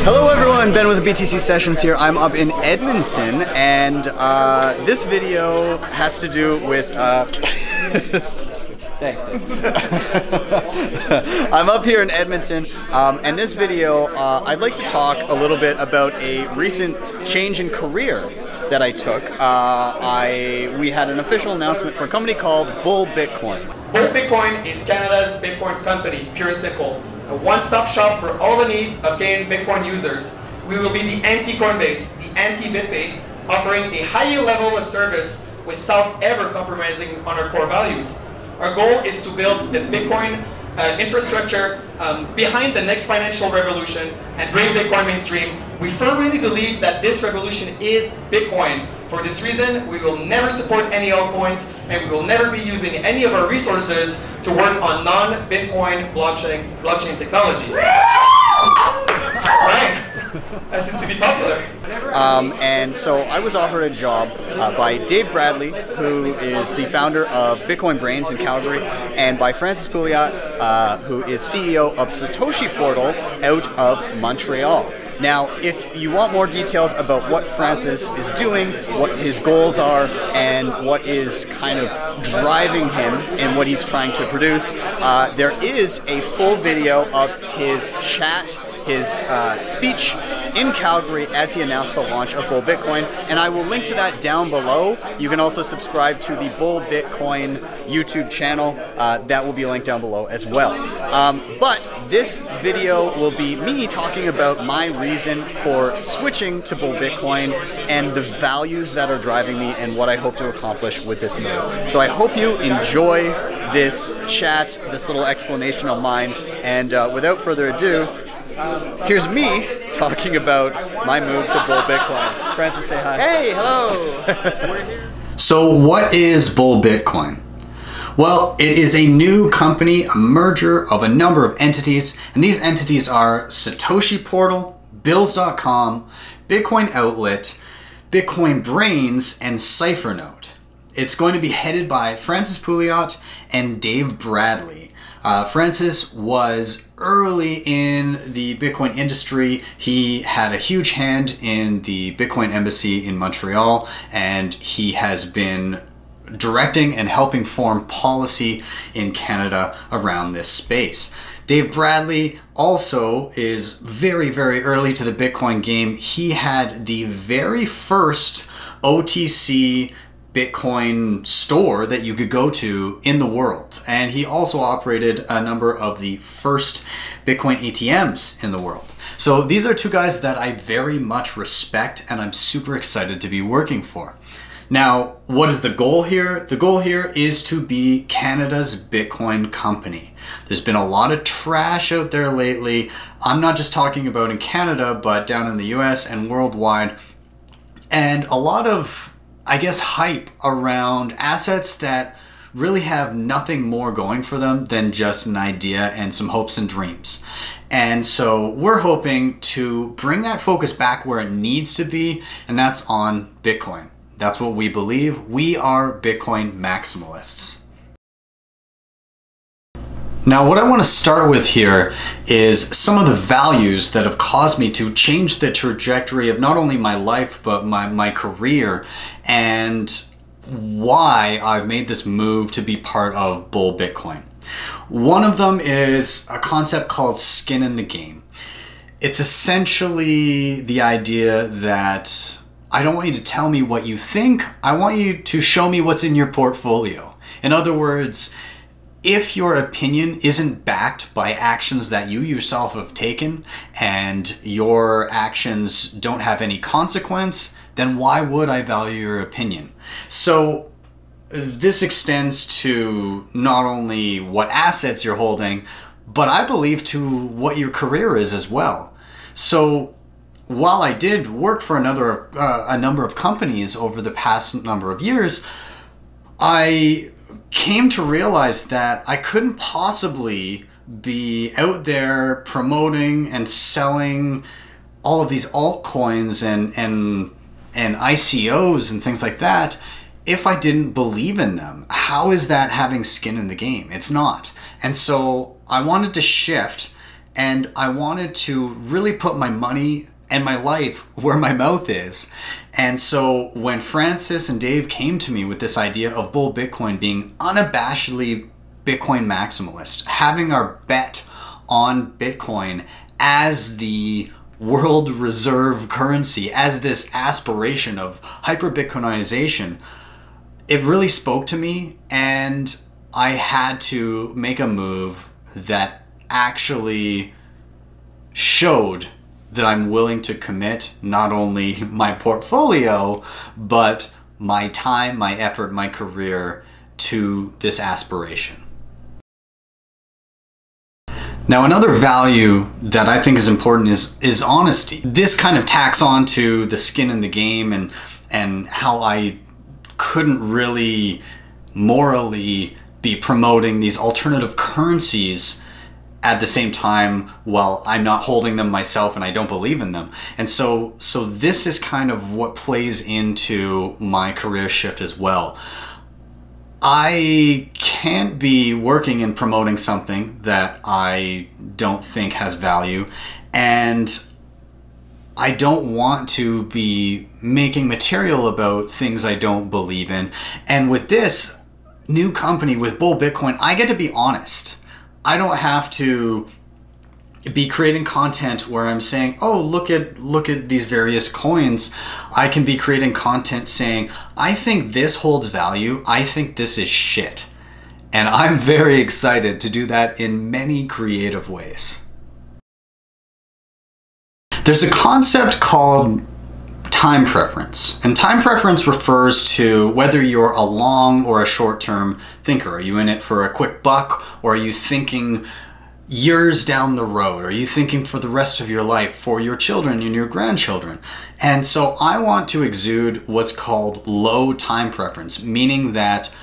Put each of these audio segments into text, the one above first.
Hello everyone, Ben with the BTC Sessions here. I'm up in Edmonton, and this video has to do with thanks, Dave. I'm up here in Edmonton, and this video, I'd like to talk a little bit about a recent change in career that I took. We had an official announcement for a company called Bull Bitcoin. Bull Bitcoin is Canada's Bitcoin company, pure and simple. A one-stop shop for all the needs of Canadian Bitcoin users. We will be the anti-Coinbase, the anti-BitPay, offering a higher level of service without ever compromising on our core values. Our goal is to build the Bitcoin infrastructure behind the next financial revolution and bring Bitcoin mainstream. We firmly believe that this revolution is Bitcoin. For this reason, we will never support any altcoins, and we will never be using any of our resources to work on non-Bitcoin blockchain technologies. Right? That seems to be popular. And so I was offered a job by Dave Bradley, who is the founder of Bitcoin Brains in Calgary, and by Francis Pouliot, who is CEO of Satoshi Portal out of Montreal. Now, if you want more details about what Francis is doing, what his goals are, and what is kind of driving him and what he's trying to produce, there is a full video of his chat, his speech in Calgary as he announced the launch of Bull Bitcoin, and I will link to that down below. You can also subscribe to the Bull Bitcoin YouTube channel. That will be linked down below as well. But this video will be me talking about my reason for switching to Bull Bitcoin and the values that are driving me and what I hope to accomplish with this move. So I hope you enjoy this chat, this little explanation of mine, and without further ado, here's me talking about my move to Bull Bitcoin. Francis, say hi. Hey, hello. We're here. So what is Bull Bitcoin? Well, it is a new company, a merger of a number of entities, and these entities are Satoshi Portal, Bills.com, Bitcoin Outlet, Bitcoin Brains, and CipherNote. It's going to be headed by Francis Pouliot and Dave Bradley. Francis was early in the Bitcoin industry. He had a huge hand in the Bitcoin embassy in Montreal, and he has been directing and helping form policy in Canada around this space. Dave Bradley also is very, very early to the Bitcoin game. He had the very first OTC Bitcoin store that you could go to in the world. And he also operated a number of the first Bitcoin ATMs in the world. So these are two guys that I very much respect and I'm super excited to be working for. Now, what is the goal here? The goal here is to be Canada's Bitcoin company. There's been a lot of trash out there lately. I'm not just talking about in Canada, but down in the US and worldwide. And a lot of, I guess, hype around assets that really have nothing more going for them than just an idea and some hopes and dreams. And so we're hoping to bring that focus back where it needs to be, and that's on Bitcoin. That's what we believe. We are Bitcoin maximalists. Now, what I want to start with here is some of the values that have caused me to change the trajectory of not only my life, but my career, and why I've made this move to be part of Bull Bitcoin. One of them is a concept called skin in the game. It's essentially the idea that I don't want you to tell me what you think, I want you to show me what's in your portfolio. In other words, if your opinion isn't backed by actions that you yourself have taken and your actions don't have any consequence, then why would I value your opinion? So this extends to not only what assets you're holding, but I believe to what your career is as well. So while I did work for a number of companies over the past number of years, I came to realize that I couldn't possibly be out there promoting and selling all of these altcoins and ICOs and things like that if I didn't believe in them. How is that having skin in the game? It's not. And so I wanted to shift and I wanted to really put my money and my life where my mouth is. And so when Francis and Dave came to me with this idea of Bull Bitcoin being unabashedly Bitcoin maximalist, having our bet on Bitcoin as the world reserve currency, as this aspiration of hyper-Bitcoinization, it really spoke to me, and I had to make a move that actually showed that I'm willing to commit not only my portfolio, but my time, my effort, my career to this aspiration. Now, another value that I think is important is honesty. This kind of tacks on to the skin in the game and how I couldn't really morally be promoting these alternative currencies at the same time while I'm not holding them myself and I don't believe in them. And so this is kind of what plays into my career shift as well. I can't be working and promoting something that I don't think has value, and I don't want to be making material about things I don't believe in. And with this new company, with Bull Bitcoin, I get to be honest. I don't have to be creating content where I'm saying, oh, look at these various coins. I can be creating content saying, I think this holds value. I think this is shit. And I'm very excited to do that in many creative ways. There's a concept called time preference. And time preference refers to whether you're a long or a short-term thinker. Are you in it for a quick buck, or are you thinking years down the road? Are you thinking for the rest of your life, for your children and your grandchildren? And so I want to exude what's called low time preference, meaning that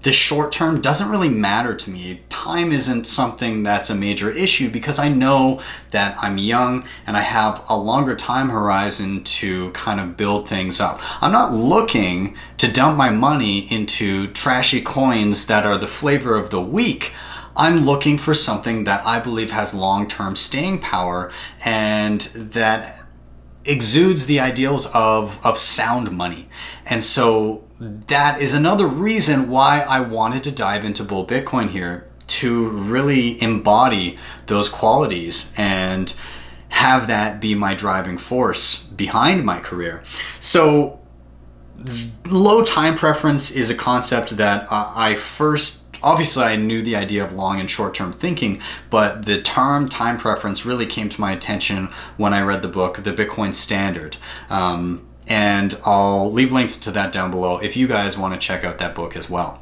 the short term doesn't really matter to me. Time isn't something that's a major issue because I know that I'm young and I have a longer time horizon to kind of build things up. I'm not looking to dump my money into trashy coins that are the flavor of the week. I'm looking for something that I believe has long-term staying power and that exudes the ideals of sound money. And so that is another reason why I wanted to dive into Bull Bitcoin here, to really embody those qualities and have that be my driving force behind my career. So low time preference is a concept that obviously I knew the idea of long and short-term thinking, but the term time preference really came to my attention when I read the book, The Bitcoin Standard. And I'll leave links to that down below if you guys want to check out that book as well.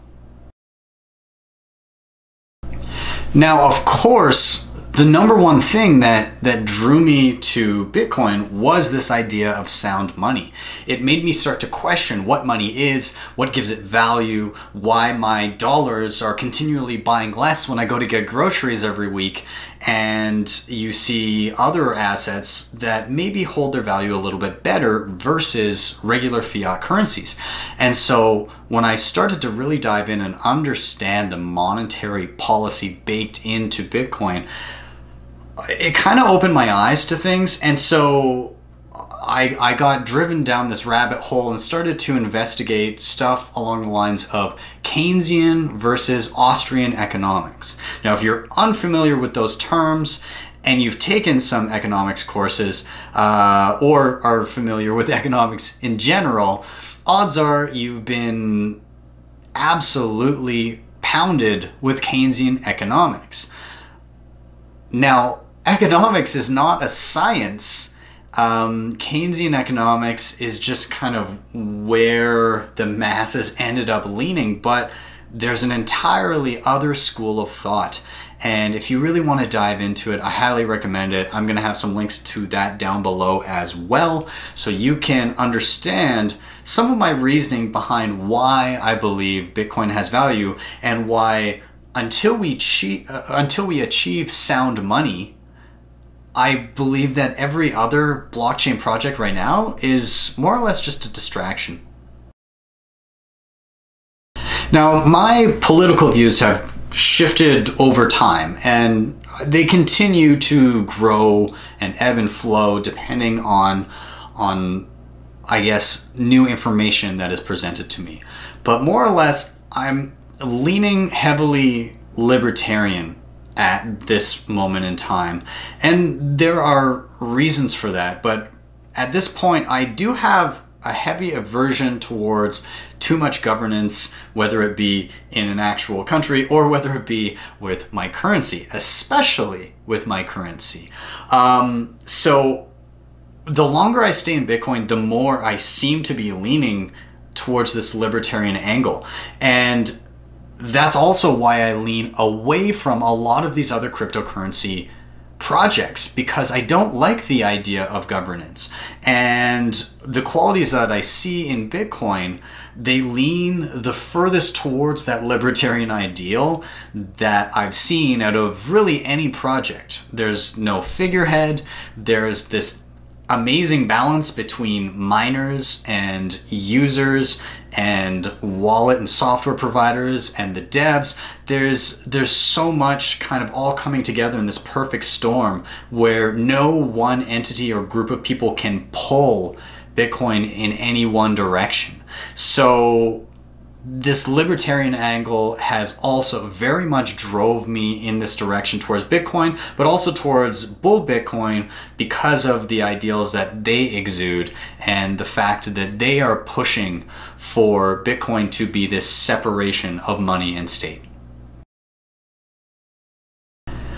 Now, of course, the number one thing that drew me to Bitcoin was this idea of sound money. It made me start to question what money is, what gives it value, why my dollars are continually buying less when I go to get groceries every week, and you see other assets that maybe hold their value a little bit better versus regular fiat currencies. And so when I started to really dive in and understand the monetary policy baked into Bitcoin, it kind of opened my eyes to things. And so I got driven down this rabbit hole and started to investigate stuff along the lines of Keynesian versus Austrian economics. Now, if you're unfamiliar with those terms and you've taken some economics courses or are familiar with economics in general, odds are you've been absolutely pounded with Keynesian economics. Now, economics is not a science. Keynesian economics is just kind of where the masses ended up leaning, but there's an entirely other school of thought. And if you really want to dive into it, I highly recommend it. I'm going to have some links to that down below as well, so you can understand some of my reasoning behind why I believe Bitcoin has value and why until we achieve sound money, I believe that every other blockchain project right now is more or less just a distraction. Now, my political views have shifted over time, and they continue to grow and ebb and flow depending on I guess new information that is presented to me. But more or less, I'm leaning heavily libertarian at this moment in time, and there are reasons for that. But at this point, I do have a heavy aversion towards too much governance, whether it be in an actual country or whether it be with my currency, especially with my currency. So the longer I stay in Bitcoin, the more I seem to be leaning towards this libertarian angle. And that's also why I lean away from a lot of these other cryptocurrency projects, because I don't like the idea of governance. And the qualities that I see in Bitcoin, they lean the furthest towards that libertarian ideal that I've seen out of really any project. There's no figurehead. There's this amazing balance between miners and users and wallet and software providers and the devs. There's so much kind of all coming together in this perfect storm where no one entity or group of people can pull Bitcoin in any one direction. So this libertarian angle has also very much drove me in this direction towards Bitcoin, but also towards bull Bitcoin because of the ideals that they exude and the fact that they are pushing for Bitcoin to be this separation of money and state.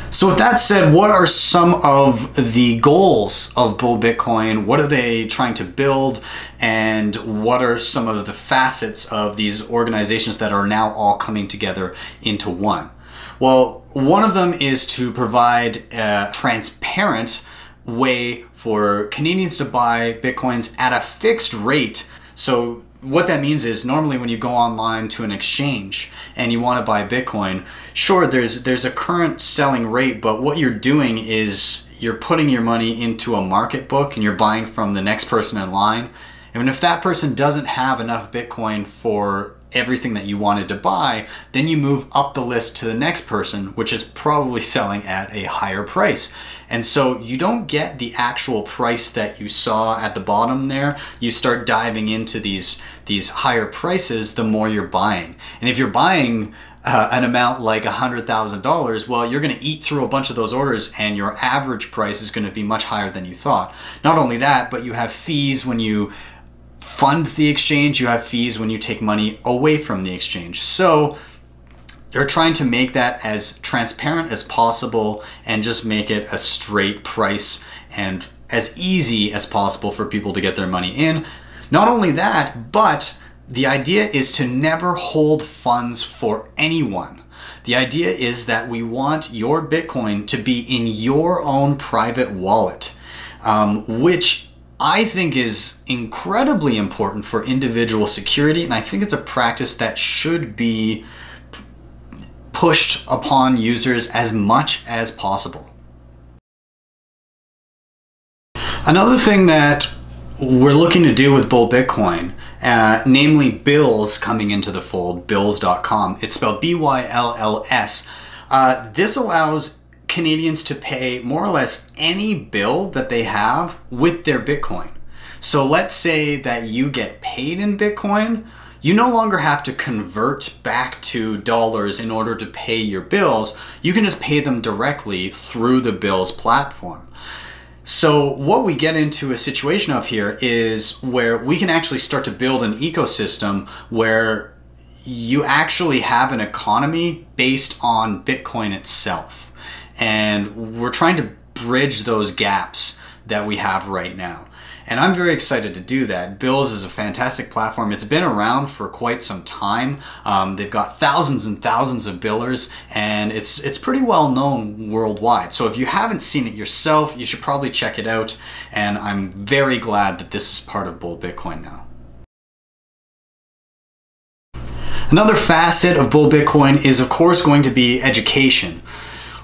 So with that said, what are some of the goals of bull Bitcoin? What are they trying to build? And what are some of the facets of these organizations that are now all coming together into one? Well, one of them is to provide a transparent way for Canadians to buy Bitcoins at a fixed rate. So what that means is normally when you go online to an exchange and you want to buy Bitcoin, sure, there's a current selling rate, but what you're doing is you're putting your money into a market book and you're buying from the next person in line. And if that person doesn't have enough Bitcoin for everything that you wanted to buy, then you move up the list to the next person, which is probably selling at a higher price. And so you don't get the actual price that you saw at the bottom there. You start diving into these higher prices the more you're buying. And if you're buying an amount like $100,000, well, you're going to eat through a bunch of those orders and your average price is going to be much higher than you thought. Not only that, but you have fees when you fund the exchange, you have fees when you take money away from the exchange. So they're trying to make that as transparent as possible and just make it a straight price and as easy as possible for people to get their money in. Not only that, but the idea is to never hold funds for anyone. The idea is that we want your Bitcoin to be in your own private wallet, which I think is incredibly important for individual security, and I think it's a practice that should be pushed upon users as much as possible. Another thing that we're looking to do with bull Bitcoin, namely bills coming into the fold, bills.com, it's spelled B-Y-L-L-S. This allows Canadians to pay more or less any bill that they have with their Bitcoin. So let's say that you get paid in Bitcoin, you no longer have to convert back to dollars in order to pay your bills. You can just pay them directly through the bills platform. So what we get into a situation of here is where we can actually start to build an ecosystem where you actually have an economy based on Bitcoin itself. And we're trying to bridge those gaps that we have right now. And I'm very excited to do that. Bills is a fantastic platform. It's been around for quite some time. They've got thousands and thousands of billers, and it's pretty well known worldwide. So if you haven't seen it yourself, you should probably check it out. And I'm very glad that this is part of bull Bitcoin now. Another facet of bull Bitcoin is, of course, going to be education.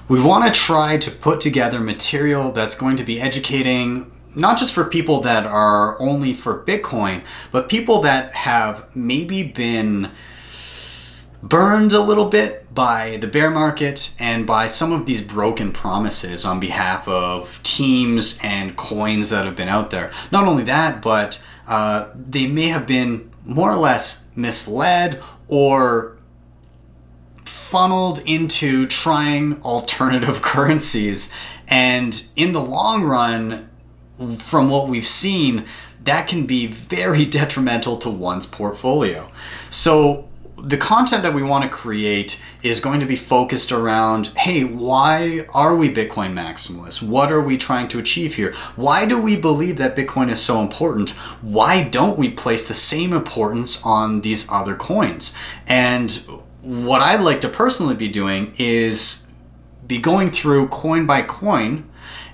We want to try to put together material that's going to be educating not just for people that are only for Bitcoin, but people that have maybe been burned a little bit by the bear market and by some of these broken promises on behalf of teams and coins that have been out there. Not only that, but they may have been more or less misled or funneled into trying alternative currencies. And in the long run, from what we've seen, that can be very detrimental to one's portfolio. So the content that we want to create is going to be focused around, hey, why are we Bitcoin maximalists? What are we trying to achieve here? Why do we believe that Bitcoin is so important? Why don't we place the same importance on these other coins? And what I'd like to personally be doing is be going through coin by coin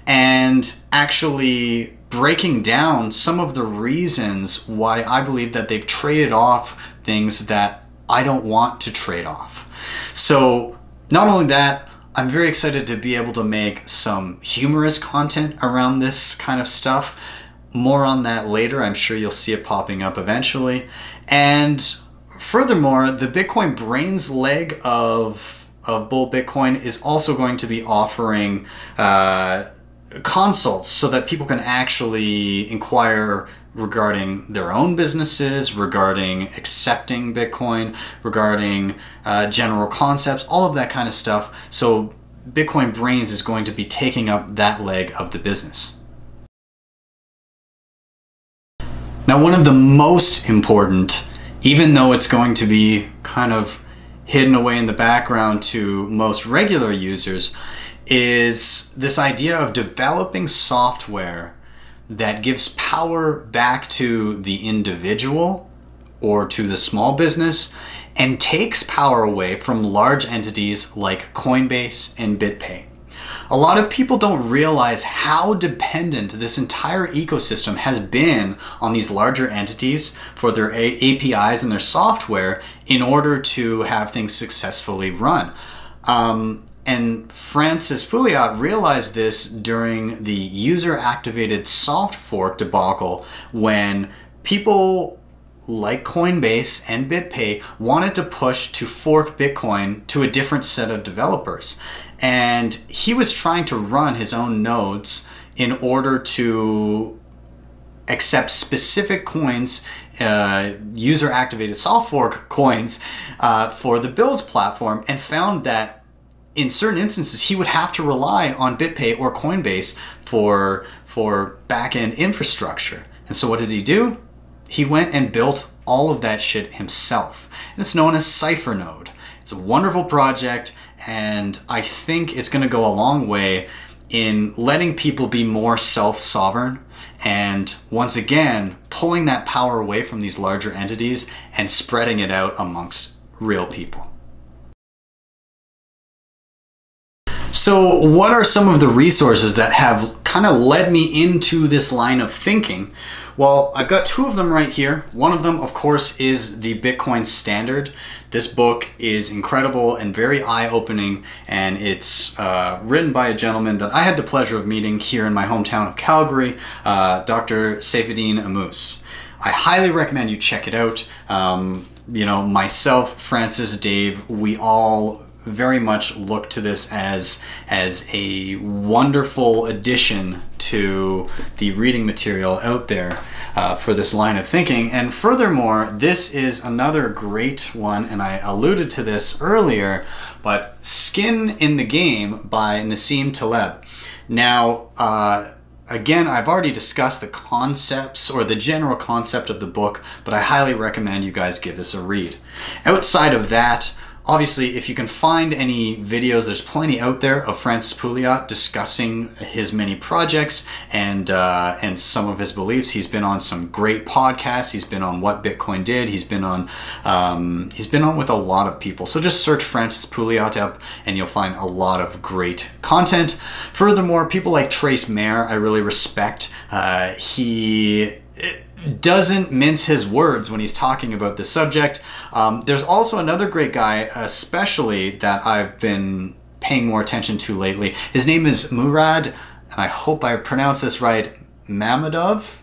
and actually breaking down some of the reasons why I believe that they've traded off things that I don't want to trade off. So not only that, I'm very excited to be able to make some humorous content around this kind of stuff. More on that later. I'm sure you'll see it popping up eventually. And furthermore, the Bitcoin Brains leg of Bull Bitcoin is also going to be offering consults so that people can actually inquire regarding their own businesses, regarding accepting Bitcoin, regarding general concepts, all of that kind of stuff. So Bitcoin Brains is going to be taking up that leg of the business. Now, one of the most important, even though it's going to be kind of hidden away in the background to most regular users, is this idea of developing software that gives power back to the individual or to the small business and takes power away from large entities like Coinbase and BitPay. A lot of people don't realize how dependent this entire ecosystem has been on these larger entities for their APIs and their software in order to have things successfully run. And Francis Pouliot realized this during the user-activated soft fork debacle when people like Coinbase and BitPay wanted to push to fork Bitcoin to a different set of developers. And he was trying to run his own nodes in order to accept specific coins, user-activated soft fork coins for the Builds platform, and found that in certain instances, he would have to rely on BitPay or Coinbase for back-end infrastructure. And so what did he do? He went and built all of that shit himself. And it's known as CipherNode. It's a wonderful project, and I think it's going to go a long way in letting people be more self-sovereign and, once again, pulling that power away from these larger entities and spreading it out amongst real people. So what are some of the resources that have kind of led me into this line of thinking? Well, I've got two of them right here. One of them, of course, is the Bitcoin Standard. This book is incredible and very eye-opening, and it's written by a gentleman that I had the pleasure of meeting here in my hometown of Calgary, Dr. Saifuddin Ammous. I highly recommend you check it out. You know, myself, Francis, Dave, we all very much look to this as a wonderful addition to the reading material out there for this line of thinking. And furthermore, this is another great one, and I alluded to this earlier, but Skin in the Game by Nassim Taleb. Now, again, I've already discussed the concepts or the general concept of the book, but I highly recommend you guys give this a read. Outside of that, obviously, if you can find any videos, there's plenty out there of Francis Pouliot discussing his many projects and some of his beliefs. He's been on some great podcasts. He's been on What Bitcoin Did. He's been on with a lot of people. So just search Francis Pouliot up and you'll find a lot of great content. Furthermore, people like Trezor, I really respect. He doesn't mince his words when he's talking about this subject. There's also another great guy, especially that I've been paying more attention to lately. His name is Murad, and I hope I pronounce this right, Muhmadhov.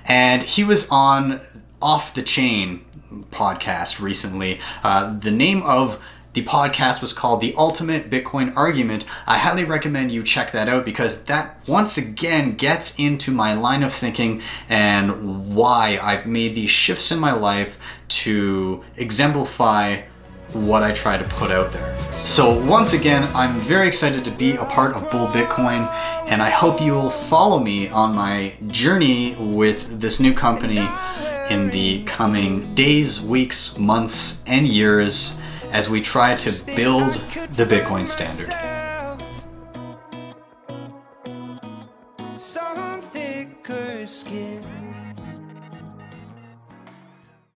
And he was on Off the Chain podcast recently. The name of the podcast was called The Ultimate Bitcoin Argument. I highly recommend you check that out because that once again gets into my line of thinking and why I've made these shifts in my life to exemplify what I try to put out there. So once again, I'm very excited to be a part of Bull Bitcoin, and I hope you will follow me on my journey with this new company in the coming days, weeks, months, and years as we try to build the Bitcoin standard.